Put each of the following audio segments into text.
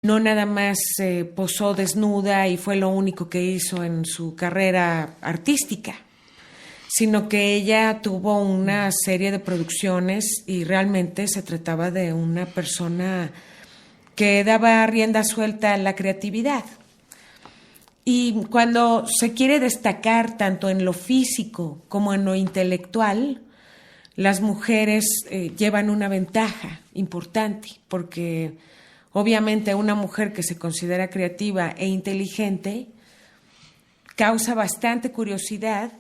no nada más posó desnuda y fue lo único que hizo en su carrera artística, sino que ella tuvo una serie de producciones y realmente se trataba de una persona que daba rienda suelta a la creatividad. Y cuando se quiere destacar tanto en lo físico como en lo intelectual, las mujeres llevan una ventaja importante, porque obviamente una mujer que se considera creativa e inteligente causa bastante curiosidad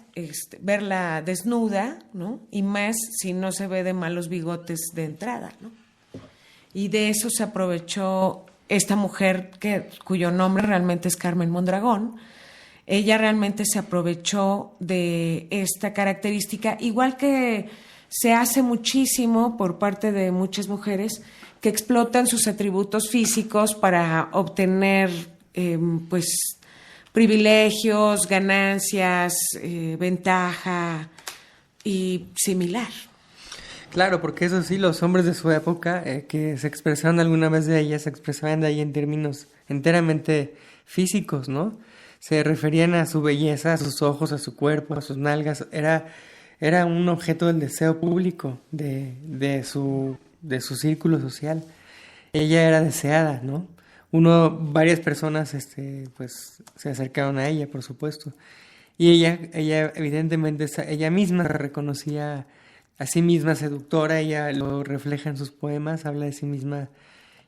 verla desnuda, ¿no? Y más si no se ve de malos bigotes de entrada, ¿no? Y de eso se aprovechó esta mujer cuyo nombre realmente es Carmen Mondragón. Ella realmente se aprovechó de esta característica, igual que se hace muchísimo por parte de muchas mujeres que explotan sus atributos físicos para obtener pues privilegios, ganancias, ventaja y similar. Claro, porque eso sí, los hombres de su época que se expresaron alguna vez de ella, se expresaban de ella en términos enteramente físicos, ¿no? Se referían a su belleza, a sus ojos, a su cuerpo, a sus nalgas. Era un objeto del deseo público de su círculo social. Ella era deseada, ¿no? Varias personas, pues, se acercaron a ella, por supuesto. Y ella evidentemente, ella misma se reconocía a sí misma seductora. Ella lo refleja en sus poemas, habla de sí misma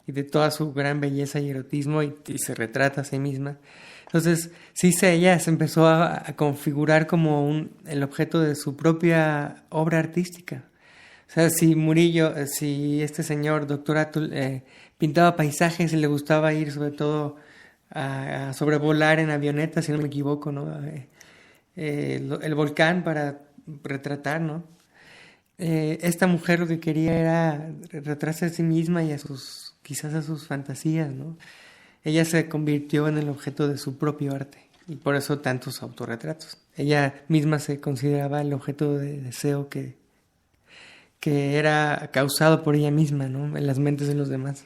y de toda su gran belleza y erotismo y se retrata a sí misma. Entonces, sí, ella se empezó a configurar como el objeto de su propia obra artística. O sea, si este señor, doctor Atul, pintaba paisajes y le gustaba ir sobre todo a sobrevolar en avioneta, si no me equivoco, ¿no? El volcán para retratar, ¿no? Esta mujer lo que quería era retratarse a sí misma y quizás a sus fantasías, ¿no? Ella se convirtió en el objeto de su propio arte y por eso tantos autorretratos. Ella misma se consideraba el objeto de deseo que era causado por ella misma, ¿no? En las mentes de los demás.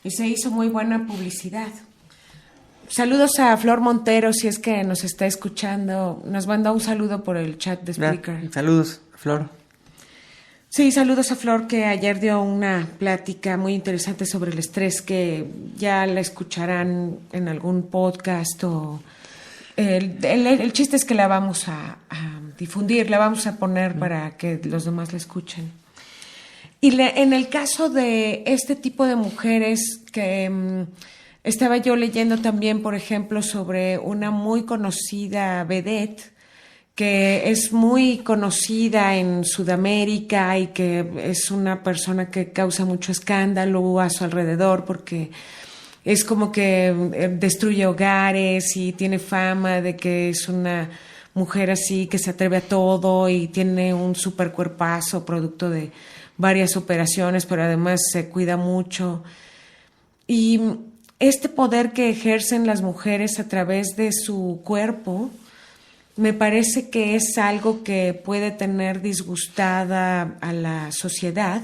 Y se hizo muy buena publicidad. Saludos a Flor Montero, si es que nos está escuchando. Nos manda un saludo por el chat de Spreaker. Saludos, Flor. Sí, saludos a Flor, que ayer dio una plática muy interesante sobre el estrés, que ya la escucharán en algún podcast. El chiste es que la vamos a difundir, la vamos a poner para que los demás la escuchen. Y en el caso de este tipo de mujeres que estaba yo leyendo también, por ejemplo, sobre una muy conocida vedette que es muy conocida en Sudamérica y que es una persona que causa mucho escándalo a su alrededor porque es como que destruye hogares y tiene fama de que es una mujer así que se atreve a todo y tiene un super cuerpazo producto de varias operaciones, pero además se cuida mucho. Y este poder que ejercen las mujeres a través de su cuerpo me parece que es algo que puede tener disgustada a la sociedad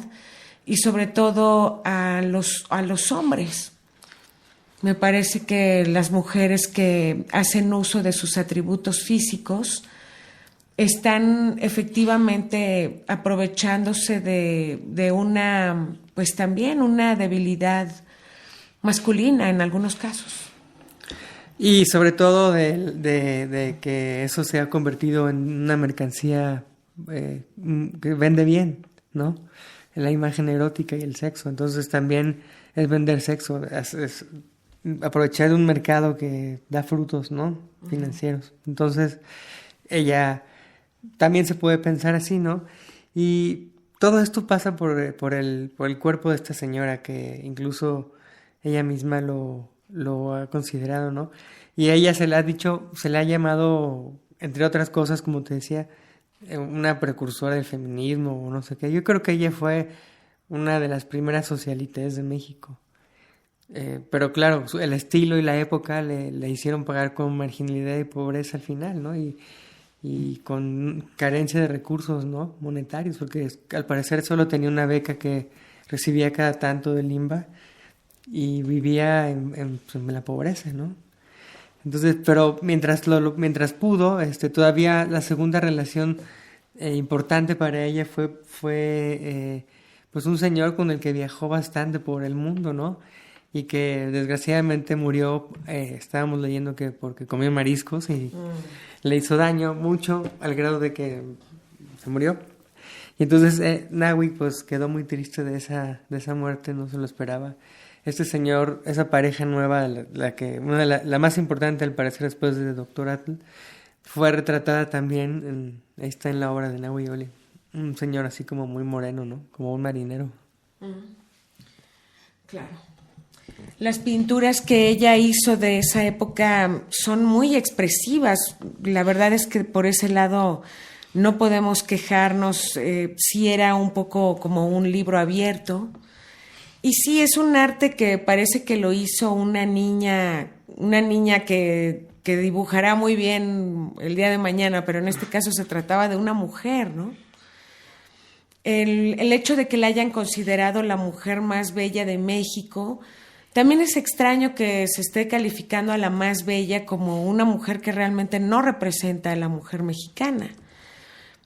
y sobre todo a los hombres. Me parece que las mujeres que hacen uso de sus atributos físicos están efectivamente aprovechándose de una, pues también una debilidad masculina en algunos casos. Y sobre todo de que eso se ha convertido en una mercancía que vende bien, ¿no? La imagen erótica y el sexo. Entonces también es vender sexo, es aprovechar de un mercado que da frutos, ¿no? Financieros. Entonces ella también se puede pensar así, ¿no? Y todo esto pasa por el cuerpo de esta señora, que incluso ella misma lo ha considerado, ¿no? Y a ella se le ha llamado, entre otras cosas, como te decía, una precursora del feminismo o no sé qué. Yo creo que ella fue una de las primeras socialites de México. Pero claro, el estilo y la época le hicieron pagar con marginalidad y pobreza al final, ¿no? Y con carencia de recursos, ¿no? Monetarios, porque al parecer solo tenía una beca que recibía cada tanto del INBA y vivía pues, en la pobreza, ¿no? Entonces, pero mientras pudo, todavía la segunda relación importante para ella fue pues un señor con el que viajó bastante por el mundo, ¿no? Y que desgraciadamente murió, estábamos leyendo que porque comió mariscos y le hizo daño mucho al grado de que se murió. Y entonces Nahui pues quedó muy triste de esa muerte, no se lo esperaba. Este señor, esa pareja nueva, la más importante al parecer después de Dr. Atle, fue retratada también, ahí está en la obra de Nahui Olin. Un señor así como muy moreno, ¿no? Como un marinero. Claro. Las pinturas que ella hizo de esa época son muy expresivas. La verdad es que por ese lado no podemos quejarnos. Sí era un poco como un libro abierto. Y sí, es un arte que parece que lo hizo una niña que dibujará muy bien el día de mañana, pero en este caso se trataba de una mujer, ¿no? El hecho de que la hayan considerado la mujer más bella de México, también es extraño que se esté calificando a la más bella como una mujer que realmente no representa a la mujer mexicana.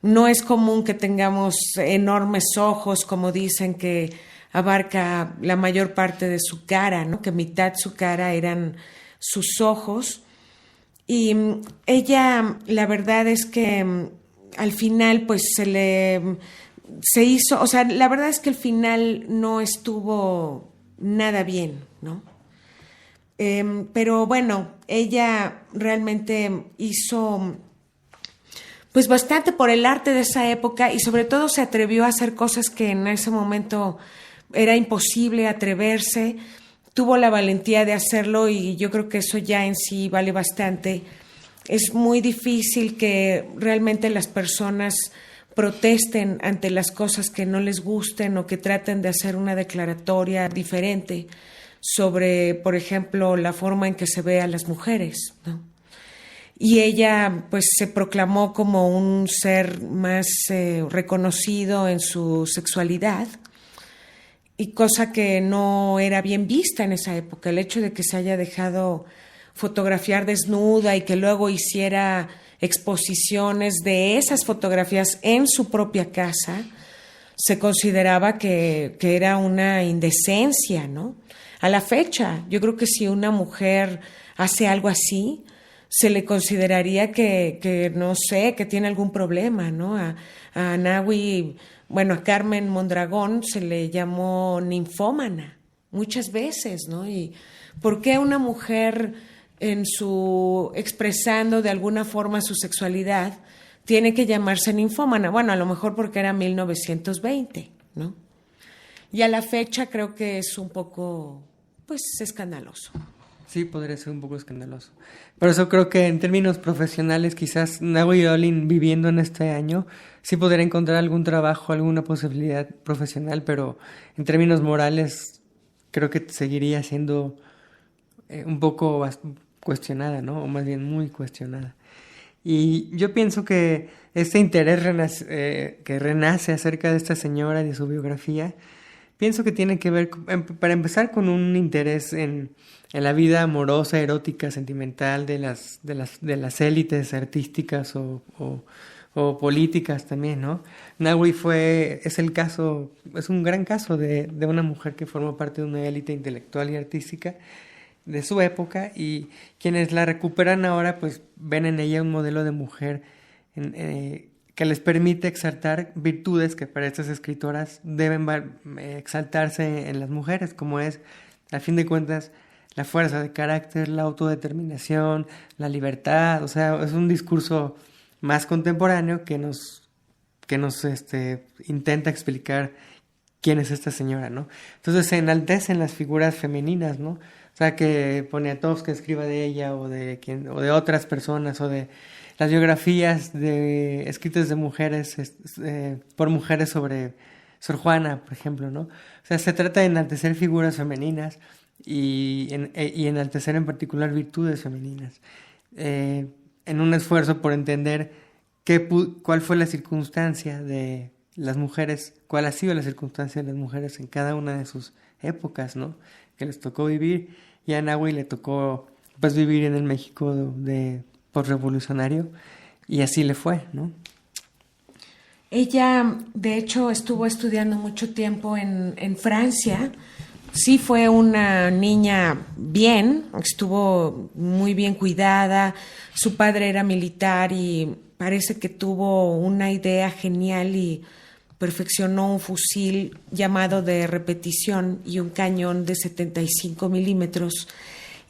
No es común que tengamos enormes ojos, como dicen, que abarca la mayor parte de su cara, ¿no? Que mitad su cara eran sus ojos. Y ella, la verdad es que al final, pues se hizo, o sea, la verdad es que el final no estuvo nada bien, ¿no? Pero bueno, ella realmente hizo pues bastante por el arte de esa época y sobre todo se atrevió a hacer cosas que en ese momento era imposible atreverse, tuvo la valentía de hacerlo y yo creo que eso ya en sí vale bastante. Es muy difícil que realmente las personas protesten ante las cosas que no les gusten o que traten de hacer una declaratoria diferente sobre, por ejemplo, la forma en que se ve a las mujeres, ¿no? Y ella pues se proclamó como un ser más reconocido en su sexualidad, y cosa que no era bien vista en esa época. El hecho de que se haya dejado fotografiar desnuda y que luego hiciera exposiciones de esas fotografías en su propia casa, se consideraba que era una indecencia, ¿no? A la fecha, yo creo que si una mujer hace algo así, se le consideraría que no sé, que tiene algún problema, ¿no? A Nahui, bueno, a Carmen Mondragón se le llamó ninfómana muchas veces, ¿no? Y ¿por qué una mujer expresando de alguna forma su sexualidad tiene que llamarse ninfómana? Bueno, a lo mejor porque era 1920, ¿no? Y a la fecha creo que es un poco, pues, escandaloso. Sí, podría ser un poco escandaloso. Por eso creo que en términos profesionales, quizás Nahui Olin viviendo en este año, sí podría encontrar algún trabajo, alguna posibilidad profesional, pero en términos morales creo que seguiría siendo un poco cuestionada, ¿no? O más bien muy cuestionada. Y yo pienso que este interés que renace acerca de esta señora y de su biografía, pienso que tiene que ver, para empezar, con un interés en la vida amorosa, erótica, sentimental de las élites artísticas o políticas también, ¿no? Nahui es un gran caso de una mujer que formó parte de una élite intelectual y artística de su época, y quienes la recuperan ahora pues ven en ella un modelo de mujer que les permite exaltar virtudes que para estas escritoras deben exaltarse en las mujeres, como es, a fin de cuentas, la fuerza de carácter, la autodeterminación, la libertad. O sea, es un discurso más contemporáneo que nos intenta explicar quién es esta señora, ¿no? Entonces se enaltecen las figuras femeninas, ¿no? O sea, que Poniatowska escriba de ella o de otras personas, o de las biografías escritas de mujeres, por mujeres sobre Sor Juana, por ejemplo, ¿no? O sea, se trata de enaltecer figuras femeninas y enaltecer en particular virtudes femeninas, en un esfuerzo por entender cuál fue la circunstancia de las mujeres, cuál ha sido la circunstancia de las mujeres en cada una de sus épocas, ¿no? que les tocó vivir, y a Nahui le tocó pues vivir en el México de posrevolucionario, y así le fue, ¿no? Ella, de hecho, estuvo estudiando mucho tiempo en Francia. Sí fue una niña bien, estuvo muy bien cuidada. Su padre era militar y parece que tuvo una idea genial y perfeccionó un fusil llamado de repetición y un cañón de 75 milímetros.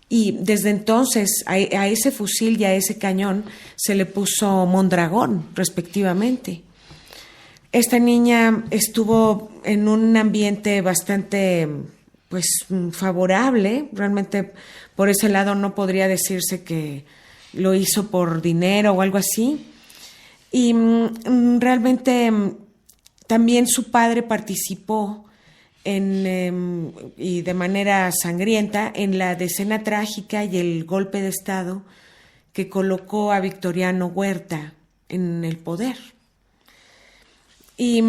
Y desde entonces a ese fusil y a ese cañón se le puso Mondragón, respectivamente. Esta niña estuvo en un ambiente bastante, pues, favorable. Realmente por ese lado no podría decirse que lo hizo por dinero o algo así. Y realmente también su padre participó y de manera sangrienta en la decena trágica y el golpe de Estado que colocó a Victoriano Huerta en el poder. Y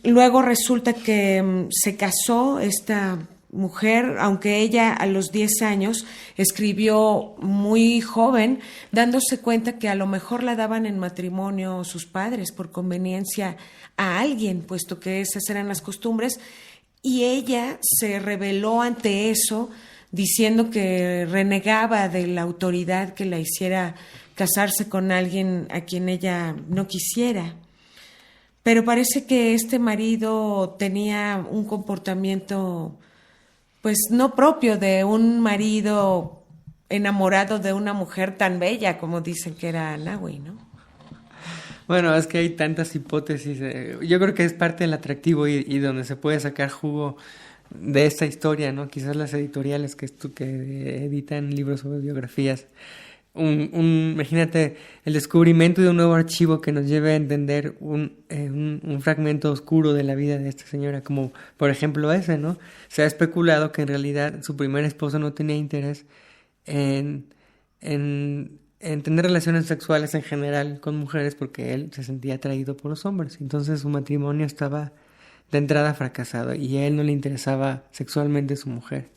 luego resulta que se casó esta mujer, aunque ella a los 10 años escribió muy joven, dándose cuenta que a lo mejor la daban en matrimonio sus padres por conveniencia a alguien, puesto que esas eran las costumbres, y ella se rebeló ante eso, diciendo que renegaba de la autoridad que la hiciera casarse con alguien a quien ella no quisiera. Pero parece que este marido tenía un comportamiento, pues no propio de un marido enamorado de una mujer tan bella como dicen que era Nahui, ¿no? Bueno, es que hay tantas hipótesis. Yo creo que es parte del atractivo y donde se puede sacar jugo de esta historia, ¿no? Quizás las editoriales que editan libros sobre biografías. Imagínate el descubrimiento de un nuevo archivo que nos lleve a entender un fragmento oscuro de la vida de esta señora, como por ejemplo ese, ¿no? Se ha especulado que en realidad su primer esposo no tenía interés en tener relaciones sexuales en general con mujeres porque él se sentía atraído por los hombres. Entonces su matrimonio estaba de entrada fracasado y a él no le interesaba sexualmente su mujer,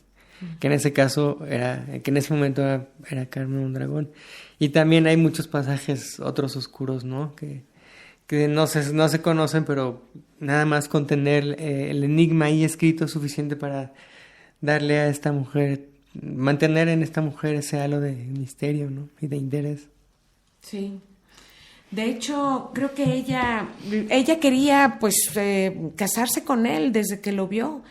que en ese caso que en ese momento era Carmen Mondragón. Y también hay muchos pasajes, otros oscuros, ¿no? Que no se conocen, pero nada más con tener el enigma ahí escrito es suficiente para darle a esta mujer, mantener en esta mujer ese halo de misterio, ¿no? Y de interés. Sí. De hecho, creo que ella quería, pues, casarse con él desde que lo vio.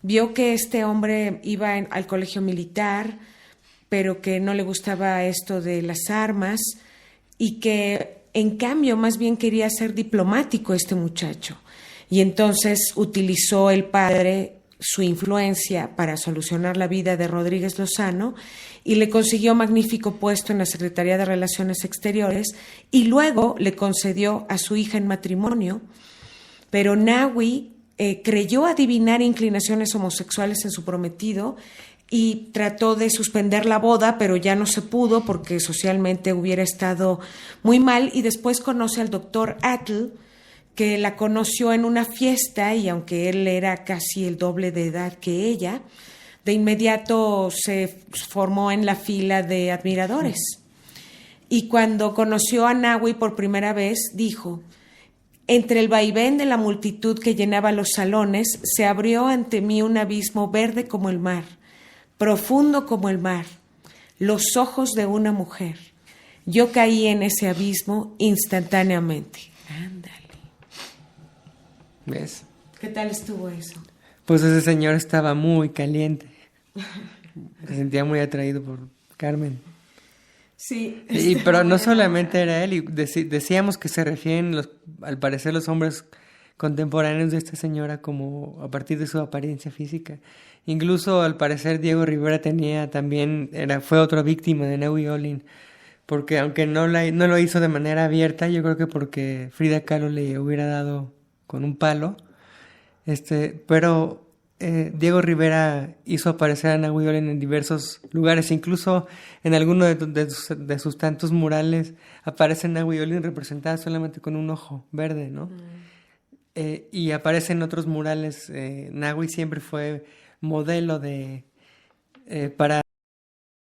Vio que este hombre iba al colegio militar, pero que no le gustaba esto de las armas y que, en cambio, más bien quería ser diplomático este muchacho. Y entonces utilizó el padre su influencia para solucionar la vida de Rodríguez Lozano y le consiguió magnífico puesto en la Secretaría de Relaciones Exteriores y luego le concedió a su hija en matrimonio, pero Nahui creyó adivinar inclinaciones homosexuales en su prometido y trató de suspender la boda, pero ya no se pudo porque socialmente hubiera estado muy mal, y después conoce al doctor Atl, que la conoció en una fiesta y aunque él era casi el doble de edad que ella, de inmediato se formó en la fila de admiradores. Y cuando conoció a Nahui por primera vez, dijo: entre el vaivén de la multitud que llenaba los salones, se abrió ante mí un abismo verde como el mar, profundo como el mar, los ojos de una mujer. Yo caí en ese abismo instantáneamente. Ándale. ¿Ves? ¿Qué tal estuvo eso? Pues ese señor estaba muy caliente. Se sentía muy atraído por Carmen. Sí. Pero no solamente era él, y decíamos que se refieren, al parecer, los hombres contemporáneos de esta señora como a partir de su apariencia física. Incluso, al parecer, Diego Rivera fue otra víctima de Nahui Olin, porque aunque no lo hizo de manera abierta, yo creo que porque Frida Kahlo le hubiera dado con un palo, pero Diego Rivera hizo aparecer a Nahui Olin en diversos lugares, incluso en alguno de sus tantos murales aparece Nahui Olin representada solamente con un ojo verde, ¿no? Y aparece en otros murales. Nahui siempre fue modelo de para